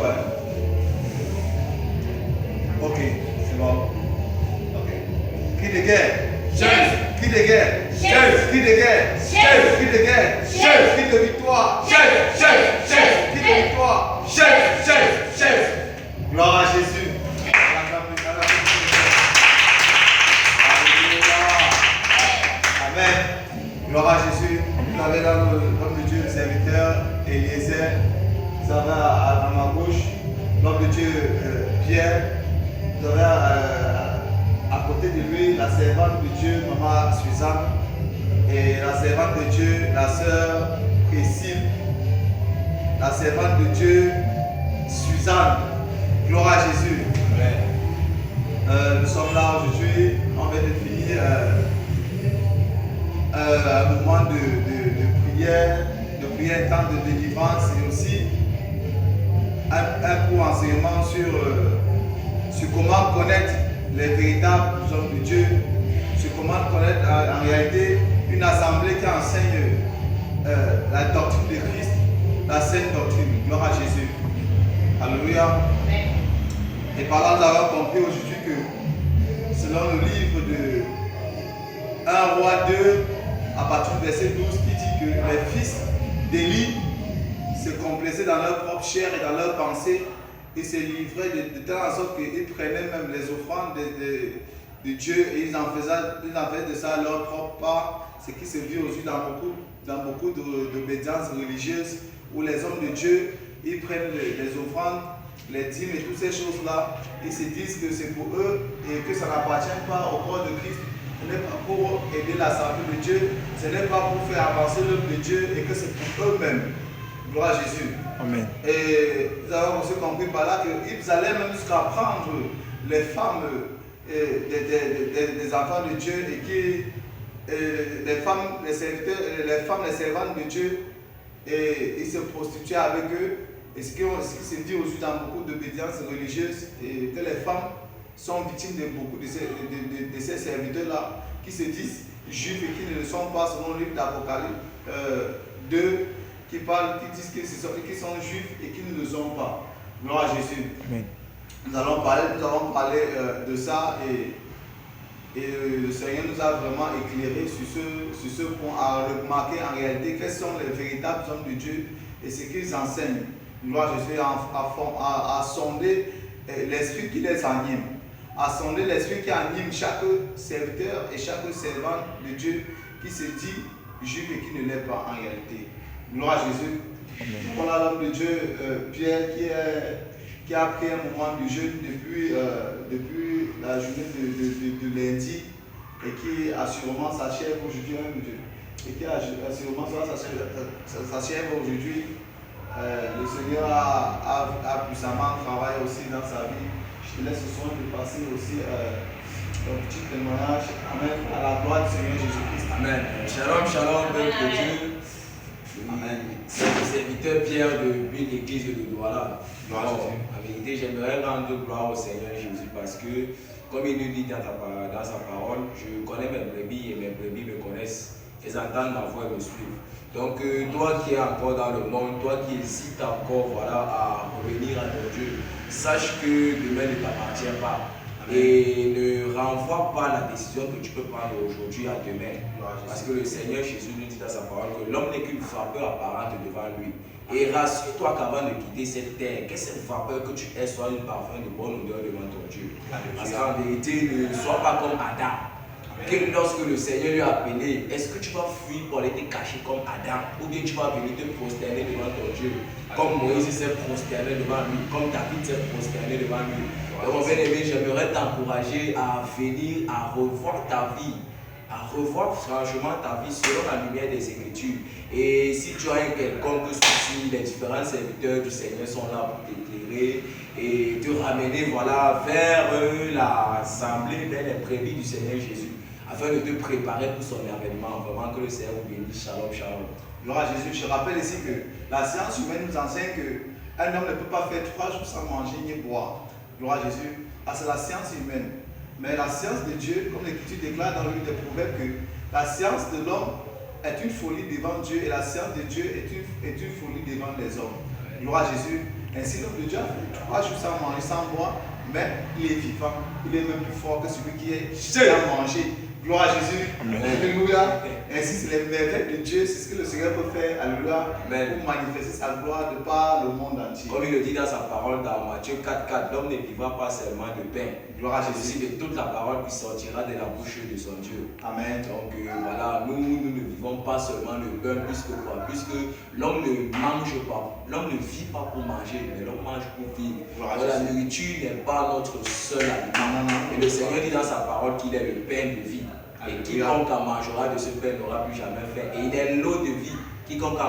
Ouais. Ok, c'est bon. Ok. Cri de guerre. Chef. Cri de guerre. Chef. Cri de guerre. Chef. Cri de guerre. Chef. Cri de victoire. Chef. Chef. Chef. Cri de victoire. Chef. Chef. Chef. Gloire à Jésus. Amen. Gloire à Jésus. Vous avez là l'homme de Dieu, le serviteur Eliezer. Vous avez à ma gauche l'homme de Dieu Pierre. Vous avez à côté de lui la servante de Dieu, Maman Suzanne. Et la servante de Dieu, la sœur Priscille. La servante de Dieu, Suzanne. Gloire à Jésus. Nous sommes là aujourd'hui. On vient de finir un moment de prière, un temps de délivrance et aussi un court enseignement sur comment connaître les véritables hommes de Dieu, sur comment connaître en réalité une assemblée qui enseigne la doctrine de Christ, la sainte doctrine. Gloire à Jésus. Alléluia. Et par là, nous avons compris aujourd'hui que selon le livre de 1 Roi 2, à partir du verset 12, qui dit que les fils d'Élie se complaisaient dans leur propre chair et dans leur pensée et se livraient de telle sorte qu'ils prenaient même les offrandes de Dieu et ils en faisaient de ça leur propre part, ce qui se vit aujourd'hui dans beaucoup d'obédiences religieuses où les hommes de Dieu ils prennent les offrandes, les dîmes et toutes ces choses-là, ils se disent que c'est pour eux et que ça n'appartient pas au corps de Christ. Ce n'est pas pour aider l'assemblée de Dieu, ce n'est pas pour faire avancer l'œuvre de Dieu et que c'est pour eux-mêmes. Gloire à Jésus. Amen. Et nous avons aussi compris par là qu'ils allaient même jusqu'à prendre les femmes des enfants de Dieu et qui les femmes, les servantes de Dieu, et ils se prostituaient avec eux. Et ce qui se dit aujourd'hui dans beaucoup d'obédiences religieuses, et que les femmes sont victimes de beaucoup de ces serviteurs-là qui se disent juifs et qui ne le sont pas selon le livre d'Apocalypse 2 qui disent qu'ils sont juifs et qui ne le sont pas. Gloire à Jésus. Amen. Nous avons parlé de ça et le Seigneur nous a vraiment éclairé sur ce point, à remarquer en réalité quels sont les véritables hommes de Dieu et ce qu'ils enseignent. Gloire à Jésus, à sonder l'esprit qui les anime, à sonder l'esprit qui anime chaque serviteur et chaque servante de Dieu qui se dit juif et qui ne l'est pas en réalité. Gloire à Jésus. Donc on a l'homme de Dieu, Pierre, qui a pris un moment de jeûne depuis la journée de lundi et qui assurément s'achève aujourd'hui, et qui assurément s'achève aujourd'hui. Le Seigneur a puissamment travaillé aussi dans sa vie. Je te laisse ce soir de passer aussi un petit témoignage. Amen. À la gloire du Seigneur Jésus-Christ. Amen. Shalom, shalom, peuple de Dieu. Amen. C'est le serviteur Pierre de l'église de Douala. Gloire à Jésus. En vérité, j'aimerais rendre gloire au Seigneur Jésus parce que, comme il nous dit dans sa parole, je connais mes brebis et mes brebis me connaissent. Ils entendent ma voix et me suivent. Donc, toi qui es encore dans le monde, toi qui hésites encore à revenir à ton Dieu, sache que demain ne t'appartient pas. Et ne renvoie pas la décision que tu peux prendre aujourd'hui à demain. Parce que le Seigneur Jésus nous dit dans sa parole que l'homme n'est qu'une vapeur apparente devant lui. Et rassure-toi qu'avant de quitter cette terre, que cette vapeur que tu es soit une parfum de bonne odeur devant ton Dieu. Parce qu'en vérité, ne sois pas comme Adam. Que lorsque le Seigneur lui a appelé, est-ce que tu vas fuir pour aller te cacher comme Adam, ou bien tu vas venir te prosterner devant ton Dieu, comme Moïse s'est prosterné devant lui, comme David s'est prosterné devant lui. Donc mon bien-aimé, j'aimerais t'encourager à venir, à revoir ta vie, à revoir franchement ta vie selon la lumière des Écritures. Et si tu as un quelconque souci, les différents serviteurs du Seigneur sont là pour t'éclairer et te ramener vers l'assemblée, vers les brebis du Seigneur Jésus, afin de te préparer pour son avènement. Vraiment que le Seigneur vous bénisse. Shalom, shalom. Gloire à Jésus. Je rappelle ici que la science humaine nous enseigne qu'un homme ne peut pas faire 3 jours sans manger ni boire. Gloire à Jésus. Ah, c'est la science humaine. Mais la science de Dieu, comme l'Écriture déclare dans le livre des Proverbes, que la science de l'homme est une folie devant Dieu et la science de Dieu est une folie devant les hommes. Gloire à Jésus. Ainsi, l'homme de Dieu a fait 3 jours sans manger, sans boire, mais il est vivant. Il est même plus fort que celui qui a mangé. Gloire à Jésus. Alléluia. Ainsi, c'est les merveilles de Dieu. C'est ce que le Seigneur peut faire. Alléluia. Pour manifester sa gloire de par le monde entier. Comme il le dit dans sa parole dans Matthieu 4,4, l'homme ne vivra pas seulement de pain. Gloire à Jésus. C'est de toute la parole qui sortira de la bouche de son Dieu. Amen. Donc voilà, nous ne vivons pas seulement de pain puisque l'homme ne mange pas. L'homme ne vit pas pour manger, mais l'homme mange pour vivre. Donc, la nourriture n'est pas notre seul aliment. Et le Seigneur dit dans sa parole qu'il est le pain de vie. Et quiconque en mangera de ce pain n'aura plus jamais faim. Et il est l'eau de vie. Quiconque en